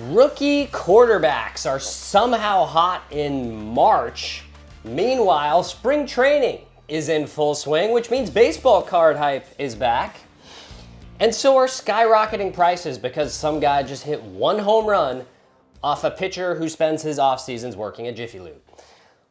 Rookie quarterbacks are somehow hot in March. Meanwhile, spring training is in full swing, which means baseball card hype is back. And so are skyrocketing prices because some guy just hit one home run off a pitcher who spends his off seasons working at Jiffy Lube.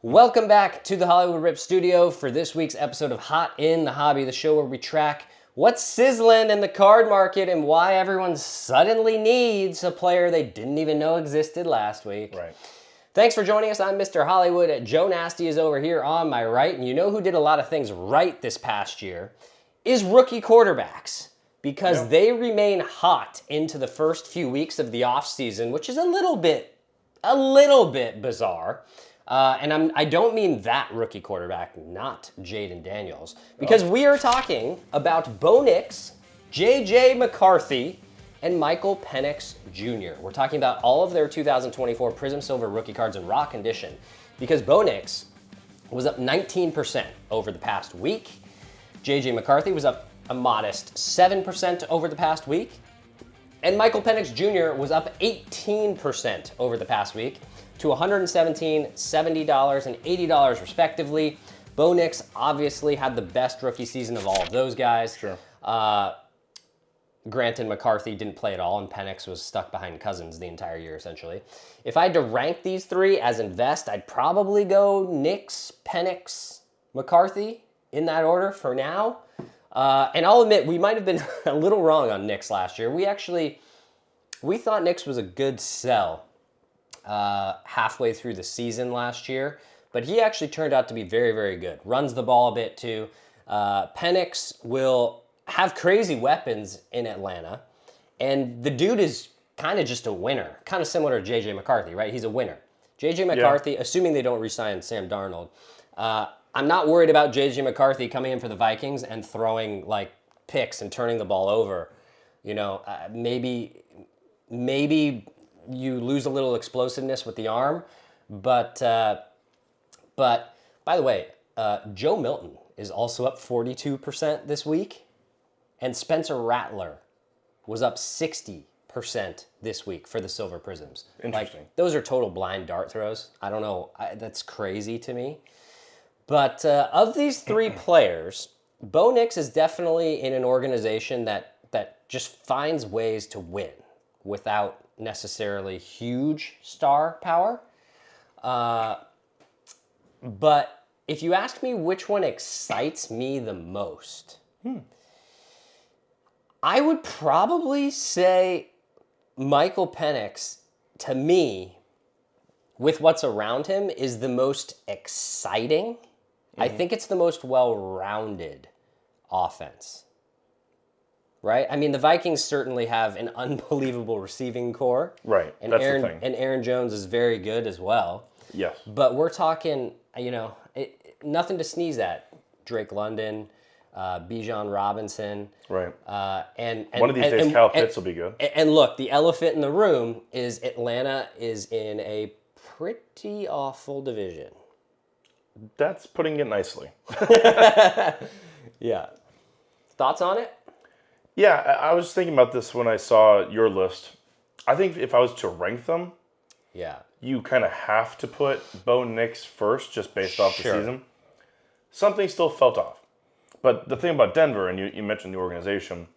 Welcome back to the Hollywood Rip Studio for this week's episode of Hot in the Hobby, the show where we track what's sizzling in the card market and why everyone suddenly needs a player they didn't even know existed last week. Right. Thanks for joining us. I'm Mr. Hollywood. Joe Nasty is over here on my right, and you know who did a lot of things right this past year is rookie quarterbacks, because they remain hot into the first few weeks of the offseason, which is a little bit bizarre. And I don't mean that rookie quarterback, not Jaden Daniels, because we are talking about Bo Nix, J.J. McCarthy, and Michael Penix Jr. We're talking about all of their 2024 Prism Silver rookie cards in raw condition, because Bo Nix was up 19% over the past week. J.J. McCarthy was up a modest 7% over the past week. And Michael Penix Jr. was up 18% over the past week to $117, $70, and $80 respectively. Bo Nix obviously had the best rookie season of all of those guys. Sure. Granted, McCarthy didn't play at all, and Penix was stuck behind Cousins the entire year, essentially. If I had to rank these three as invest, I'd probably go Nix, Penix, McCarthy in that order for now. And I'll admit, we might have been a little wrong on Nix last year. We thought Nix was a good sell halfway through the season last year, but he actually turned out to be very, very good. Runs the ball a bit too. Penix will have crazy weapons in Atlanta, and the dude is kind of just a winner, kind of similar to J.J. McCarthy, right? He's a winner. J.J. McCarthy, assuming they don't re-sign Sam Darnold, I'm not worried about J.J. McCarthy coming in for the Vikings and throwing like picks and turning the ball over. You know, maybe you lose a little explosiveness with the arm, but by the way, Joe Milton is also up 42% this week, and Spencer Rattler was up 60% this week for the Silver Prisms. Interesting. Like, those are total blind dart throws. I don't know. That's crazy to me. But of these three players, Bo Nix is definitely in an organization that just finds ways to win without necessarily huge star power. But if you ask me which one excites me the most, I would probably say Michael Penix, to me, with what's around him, is the most exciting. I think it's the most well-rounded offense. Right? I mean, the Vikings certainly have an unbelievable receiving core. Right. And That's Aaron, the thing. And Aaron Jones is very good as well. Yes. But we're talking, nothing to sneeze at. Drake London, Bijan Robinson. Right. And one of these days, Kyle Pitts will be good. And look, the elephant in the room is Atlanta is in a pretty awful division. That's putting it nicely. Yeah. Thoughts on it? Yeah, I was thinking about this when I saw your list. I think if I was to rank them, you kind of have to put Bo Nix first just based off the season. Something still felt off. But the thing about Denver, and you mentioned the organization,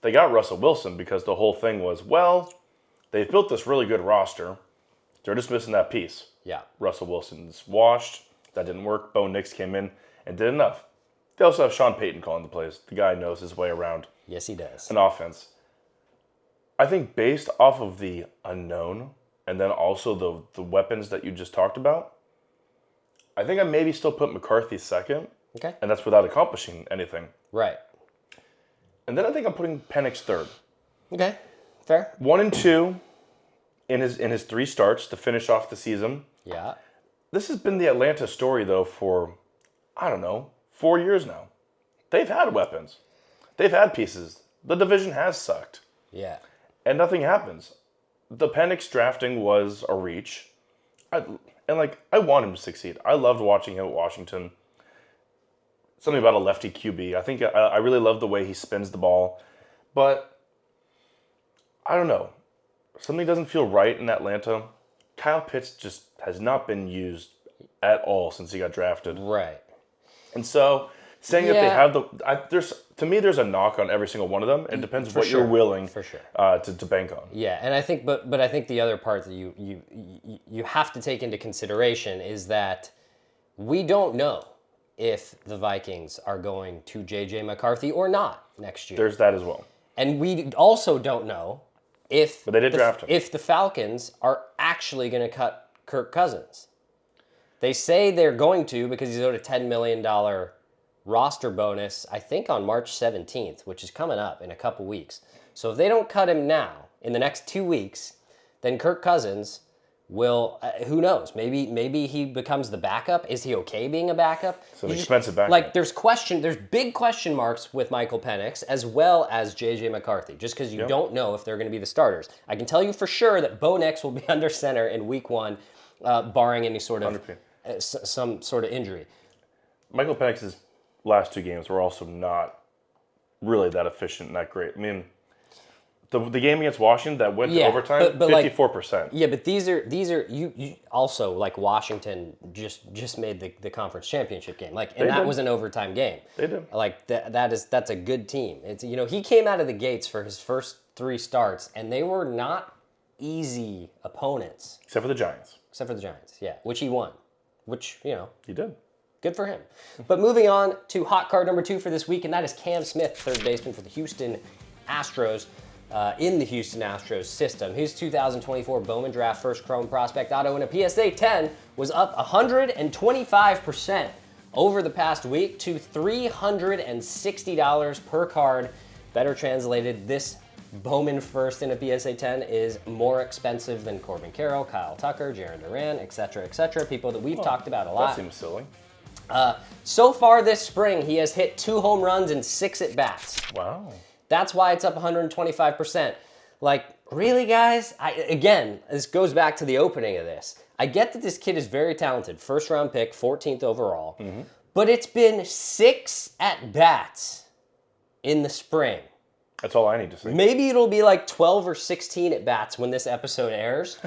they got Russell Wilson because the whole thing was, well, they've built this really good roster. They're just missing that piece. Yeah. Russell Wilson's washed. That didn't work. Bo Nix came in and did enough. They also have Sean Payton calling the plays. The guy knows his way around. Yes, he does. An offense. I think based off of the unknown and then also the weapons that you just talked about, I think I maybe still put McCarthy second. Okay. And that's without accomplishing anything. Right. And then I think I'm putting Penix third. Okay. Fair. 1 and 2 in his 3 starts to finish off the season. Yeah. This has been the Atlanta story, though, for, 4 years now. They've had weapons. They've had pieces. The division has sucked. Yeah. And nothing happens. The Penix drafting was a reach. I want him to succeed. I loved watching him at Washington. Something about a lefty QB. I think I really love the way he spins the ball. But, I don't know. something doesn't feel right in Atlanta. Kyle Pitts just has not been used at all since he got drafted. Right. And so saying that they have there's a knock on every single one of them. It depends what you're willing to bank on. Yeah, and I think, but I think the other part that you have to take into consideration is that we don't know if the Vikings are going to J.J. McCarthy or not next year. There's that as well. And we also don't know if but they did draft him. If the Falcons are actually going to cut Kirk Cousins. They say they're going to because he's owed a $10 million roster bonus, I think on March 17th, which is coming up in a couple weeks. So if they don't cut him now, in the next 2 weeks, then Kirk Cousins will, who knows, maybe he becomes the backup. Is he okay being a backup? So an expensive backup. Like there's big question marks with Michael Penix as well as J.J. McCarthy, just because you don't know if they're going to be the starters. I can tell you for sure that Bo Nix will be under center in week 1, barring any sort of, some sort of injury. Michael Penix's last 2 games were also not really that efficient and that great. I mean, the game against Washington that went to overtime, 54%. Yeah, but these are you also, like, Washington just made the conference championship game. Like, and that was an overtime game. They did. Like that's a good team. It's, he came out of the gates for his first 3 starts and they were not easy opponents. Except for the Giants. Yeah, which he won. Which, He did. Good for him. But moving on to hot card number 2 for this week, and that is Cam Smith, third baseman for the Houston Astros, in the Houston Astros system. His 2024 Bowman Draft First Chrome Prospect Auto in a PSA 10 was up 125% over the past week to $360 per card. Better translated, this Bowman First in a PSA 10 is more expensive than Corbin Carroll, Kyle Tucker, Jarren Duran, etc., people that we've talked about a lot. That seems silly. So far this spring, he has hit 2 home runs and 6 at-bats. Wow. That's why it's up 125%. Like, really, guys? Again, this goes back to the opening of this. I get that this kid is very talented. First-round pick, 14th overall. Mm-hmm. But it's been 6 at-bats in the spring. That's all I need to see. Maybe it'll be like 12 or 16 at-bats when this episode airs.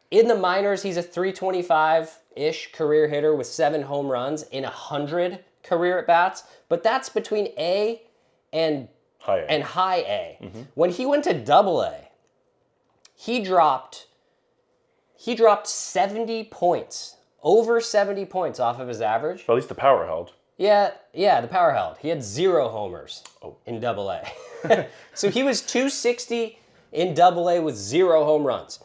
In the minors, he's a 325-ish career hitter with 7 home runs in 100 career at-bats. But that's between A and high A. Mm-hmm. When he went to Double A, he dropped 70 points, over 70 points off of his average. But at least the power held. Yeah, the power held. He had 0 homers in Double A. So he was 260 in Double A with 0 home runs.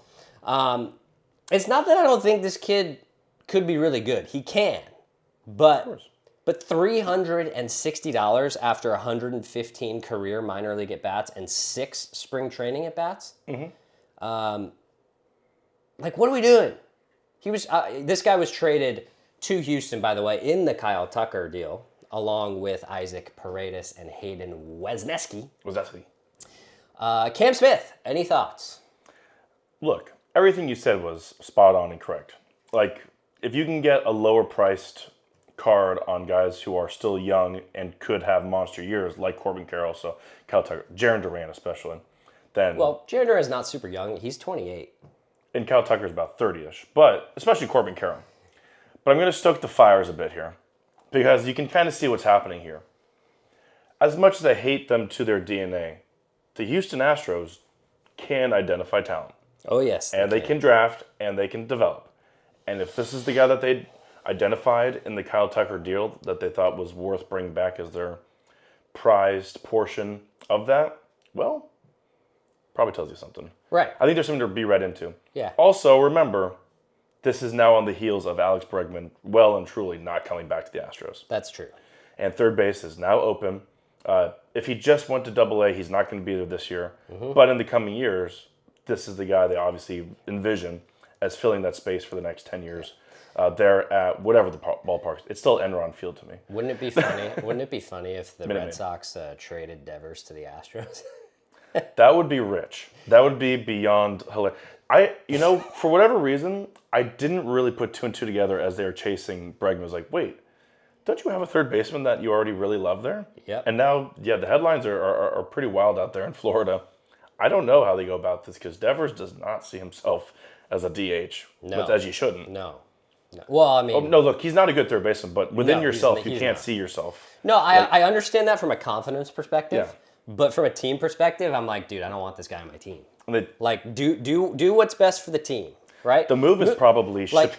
It's not that I don't think this kid could be really good. He can, but $360 after 115 career minor league at-bats and 6 spring training at-bats? Mm-hmm. Like, what are we doing? This guy was traded to Houston, by the way, in the Kyle Tucker deal, along with Isaac Paredes and Hayden Wesneski. Cam Smith, any thoughts? Look, everything you said was spot on and correct. Like, if you can get a lower priced card on guys who are still young and could have monster years, like Corbin Carroll, so Kyle Tucker, Jarren Duran especially, then... Well, Jarren Duran is not super young. He's 28. And Kyle Tucker is about 30-ish, but especially Corbin Carroll. But I'm going to stoke the fires a bit here, because you can kind of see what's happening here. As much as I hate them to their DNA, the Houston Astros can identify talent. Oh, yes. And they can draft, and they can develop. And if this is the guy that they identified in the Kyle Tucker deal that they thought was worth bringing back as their prized portion of that, well, probably tells you something. Right. I think there's something to be read into. Yeah. Also, remember, this is now on the heels of Alex Bregman well and truly not coming back to the Astros. That's true. And third base is now open. If he just went to Double A, he's not going to be there this year. Mm-hmm. But in the coming years, this is the guy they obviously envision as filling that space for the next 10 years. There at whatever the ballpark. It's still Enron Field to me. Wouldn't it be funny? Wouldn't it be funny if the Red Sox traded Devers to the Astros? That would be rich. That would be beyond hilarious. For whatever reason, I didn't really put 2 and 2 together as they were chasing Bregman. I was like, wait, don't you have a third baseman that you already really love there? Yeah. And now, the headlines are pretty wild out there in Florida. I don't know how they go about this because Devers does not see himself as a DH, as you shouldn't. No. Well, I mean... no, look, he's not a good third baseman, but within yourself, you can't see yourself. No, I understand that from a confidence perspective. Yeah. But from a team perspective, I'm like, dude, I don't want this guy on my team. Like, do what's best for the team, right? The move is probably ship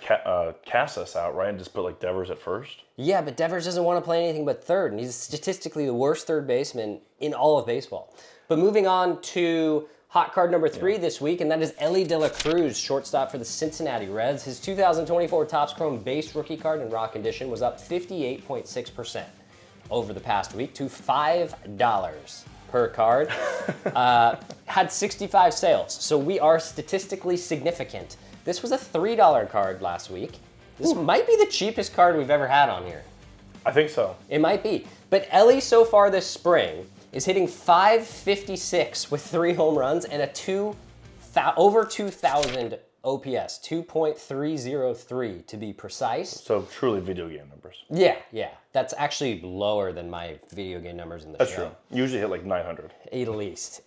Casas out, right, and just put like Devers at first. Yeah, but Devers doesn't want to play anything but third, and he's statistically the worst third baseman in all of baseball. But moving on to hot card number 3 this week, and that is Elly De La Cruz, shortstop for the Cincinnati Reds. His 2024 Topps Chrome base rookie card in raw condition was up 58.6% over the past week to $5 per card. Had 65 sales, so we are statistically significant. This was a $3 card last week. This might be the cheapest card we've ever had on here. I think so. It might be. But Elly so far this spring is hitting .556 with 3 home runs and over 2,000 OPS, 2.303 to be precise. So truly video game numbers. Yeah. That's actually lower than my video game numbers in the show. That's true. You usually hit like 900. At least.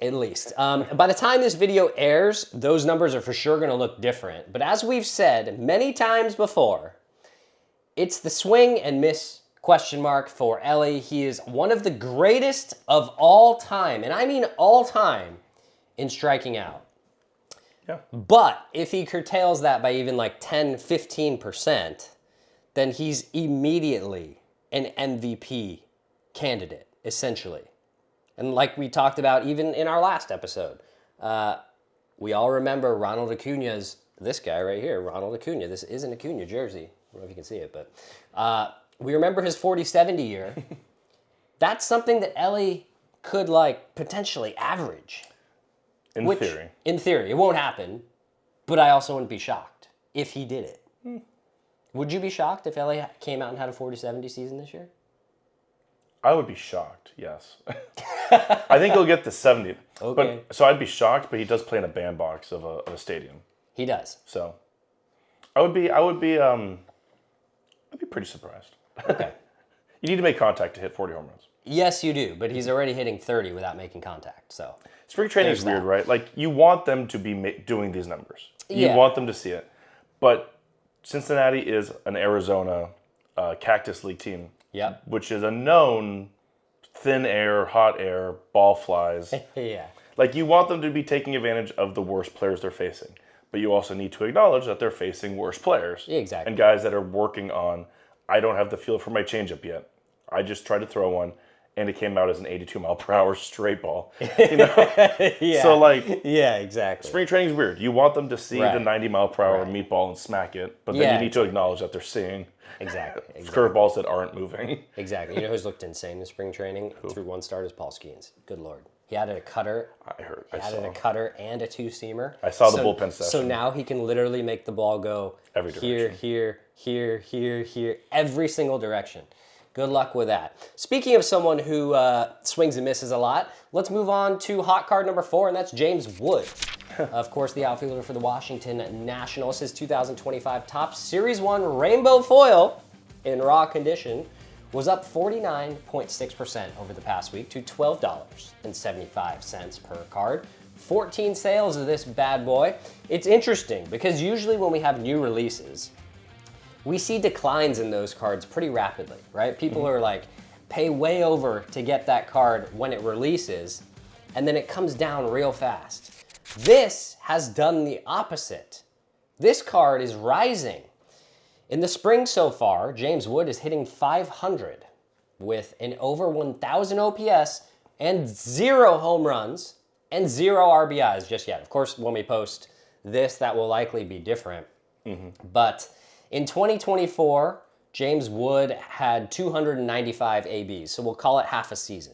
By the time this video airs, those numbers are for sure going to look different. But as we've said many times before, it's the swing and miss question mark for Elly. He is one of the greatest of all time, and I mean all time, in striking out. Yeah. But if he curtails that by even like 10, 15%, then he's immediately an MVP candidate, essentially. And like we talked about even in our last episode, we all remember Ronald Acuña's, this guy right here, Ronald Acuña. This is an Acuña jersey. I don't know if you can see it, but we remember his 40-70 year. That's something that Elly could like potentially average. In theory. In theory. It won't happen, but I also wouldn't be shocked if he did it. Would you be shocked if Elly came out and had a 40-70 season this year? I would be shocked, yes. I think he'll get the 70. Okay. So I'd be shocked, but he does play in a bandbox of a stadium. He does. So I would be pretty surprised. Okay. You need to make contact to hit 40 home runs. Yes, you do, but he's already hitting 30 without making contact, so... Spring training is weird, right? Like, you want them to be doing these numbers. You Yeah. want them to see it. But Cincinnati is an Arizona Cactus League team. Yep. Which is a known thin air, hot air, ball flies. Yeah. Like, you want them to be taking advantage of the worst players they're facing. But you also need to acknowledge that they're facing worse players. Yeah, exactly. And guys that are working on, I don't have the feel for my changeup yet. I just tried to throw one, and it came out as an 82 mile per hour straight ball. You know? Yeah. So, like, yeah, exactly. spring training is weird. You want them to see the 90 mile per hour meatball and smack it, but then you need to acknowledge that they're seeing exactly. curveballs that aren't moving. Exactly. You know who's looked insane in spring training through one start is Paul Skeens. Good Lord. He added a cutter. I saw a cutter and a 2-seamer. I saw the bullpen session. So now he can literally make the ball go every direction. Here, every single direction. Good luck with that. Speaking of someone who swings and misses a lot, let's move on to hot card number 4, and that's James Wood. Of course, the outfielder for the Washington Nationals. His 2025 Topps Series 1 Rainbow Foil in raw condition was up 49.6% over the past week to $12.75 per card. 14 sales of this bad boy. It's interesting because usually when we have new releases, we see declines in those cards pretty rapidly, right? People are like, pay way over to get that card when it releases, and then it comes down real fast. This has done the opposite. This card is rising. In the spring so far, James Wood is hitting 500 with an over 1,000 OPS and 0 home runs and 0 RBIs just yet. Of course, when we post this, that will likely be different. But in 2024, James Wood had 295 ABs, so we'll call it half a season.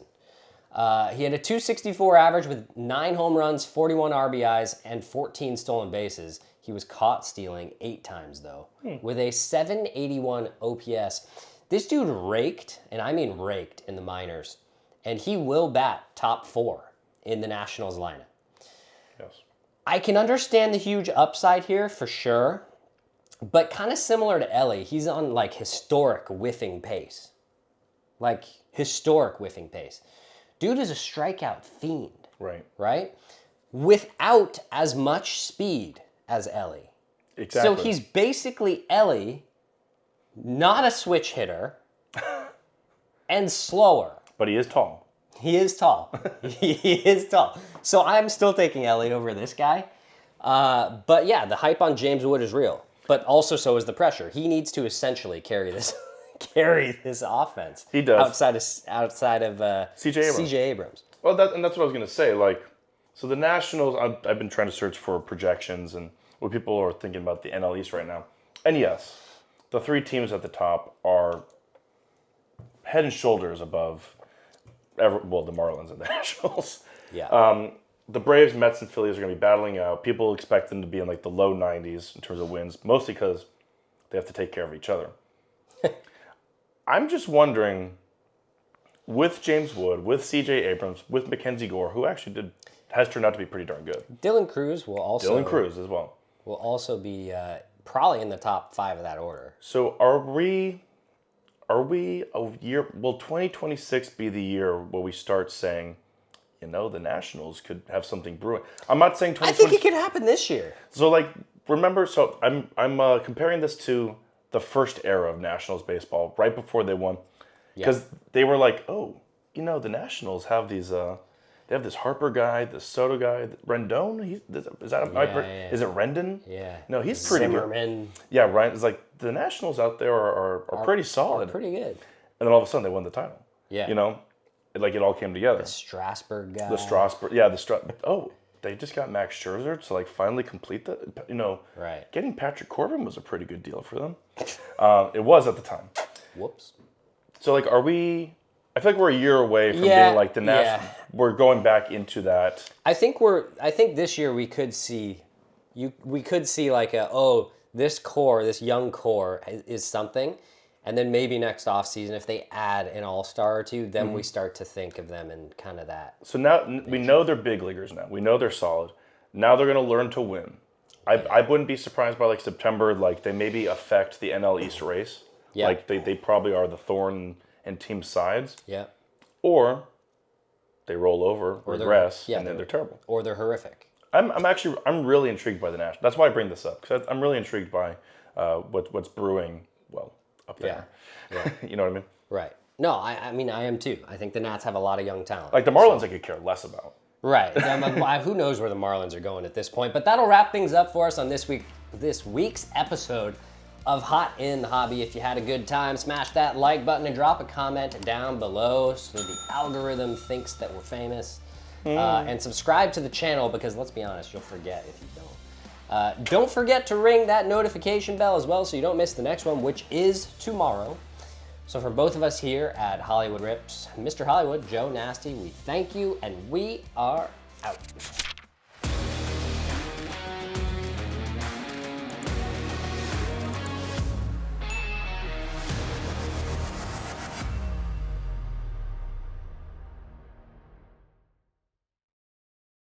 He had a 264 average with 9 home runs, 41 RBIs, and 14 stolen bases. He was caught stealing 8 times, though, with a 781 OPS. This dude raked, and I mean raked, in the minors, and he will bat top 4 in the Nationals lineup. Yes. I can understand the huge upside here for sure, but kind of similar to Elly, he's on like historic whiffing pace. Dude is a strikeout fiend. Right. Right? without as much speed as Elly. Exactly. So he's basically Elly, not a switch hitter, and slower. But he is tall. He is tall. He is tall. So I'm still taking Elly over this guy. But yeah, the hype on James Wood is real. But also so is the pressure. He needs to essentially carry this offense. He does. Outside of C.J. Abrams. Well, that's what I was going to say. Like, so the Nationals, I've been trying to search for projections and what people are thinking about the NL East right now. And yes, the three teams at the top are head and shoulders above the Marlins and the Nationals. Yeah. The Braves, Mets, and Phillies are going to be battling out. People expect them to be in like the low 90s in terms of wins, mostly because they have to take care of each other. I'm just wondering, with James Wood, with C.J. Abrams, with Mackenzie Gore, who actually has turned out to be pretty darn good. Dylan Cruz as well. Will also be probably in the top 5 of that order. So are we a year? Will 2026 be the year where we start saying, the Nationals could have something brewing? I'm not saying 2026. I think it could happen this year. So remember, I'm comparing this to the first era of Nationals baseball, right before they won, because they were like, the Nationals have these. They have this Harper guy, this Soto guy, Rendon. Is it Rendon? Yeah. No, he's pretty Zimmerman. good. Yeah, right. It's like the Nationals out there are pretty solid. Pretty good. And then all of a sudden they won the title. Yeah. It all came together. The Strasburg guy. They just got Max Scherzer to finally complete that. Right. Getting Patrick Corbin was a pretty good deal for them. It was at the time. Whoops. So are we? I feel like we're a year away from being like the National. Yeah. We're going back into that. I think this year we could see this young core is something, and then maybe next offseason if they add an all-star or two, then we start to think of them in kind of that. So now we know they're big leaguers now. We know they're solid. Now they're going to learn to win. I wouldn't be surprised by September, they maybe affect the NL East race. Yeah. They probably are the thorn in team sides. Yeah. Or they roll over, regress, and then they're terrible. Or they're horrific. I'm really intrigued by the Nationals. That's why I bring this up, because I'm really intrigued by what's brewing, up there. Yeah. You know what I mean? Right. No, I mean, I am too. I think the Nats have a lot of young talent. Like the Marlins I could care less about. Right. Who knows where the Marlins are going at this point. But that'll wrap things up for us on this week's episode of Hot in the Hobby. If you had a good time, smash that like button and drop a comment down below so the algorithm thinks that we're famous. And subscribe to the channel because, let's be honest, you'll forget if you don't. Don't forget to ring that notification bell as well so you don't miss the next one, which is tomorrow. So for both of us here at Hollywood Rips, Mr. Hollywood, Joe Nasty, we thank you and we are out.